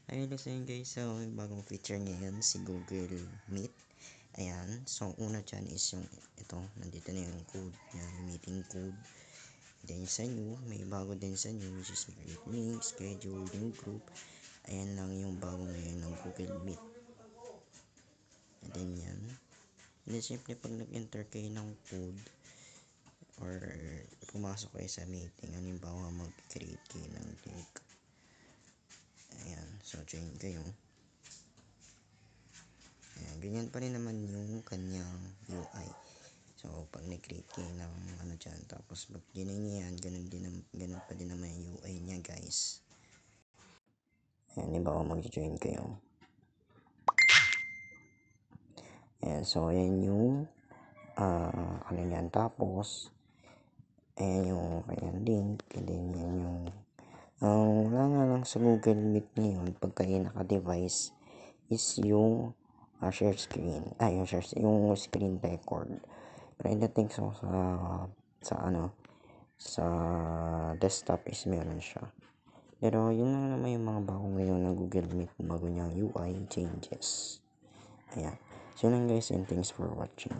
Ayun kasi guys, so may bagong feature ngayon si Google Meet. Ayan, so una dyan is yung ito, nandito na yung code, yan, meeting code. Then sa new, may bago din sa new, which is create link, schedule, new group. Ayan lang yung bago ngayon ng Google Meet. And then yan. And then simple pag nag-enter kayo ng code or pumasok kayo sa meeting, halimbawa mag-create kayo ng link. Ayan, so join kayo. Ayan, ganyan pa rin naman yung kanyang UI. So, pag nag-create kayo ng ano dyan, tapos pag ginay niya yan, ganun pa din naman yung UI niya guys. Ayan, di ba kung mag-join kayo. Ayan, so ayan yung ano yan, tapos ayan yung kanyang link, and then yan yung wala nga lang sa Google Meet ngayon, pag kayo naka-device is yung share screen, yung screen record. Pero I don't think so sa desktop is meron siya. Pero yun lang naman yung mga bago ngayon ng Google Meet, bago niyang UI changes. Ayan. So yun lang guys, and thanks for watching.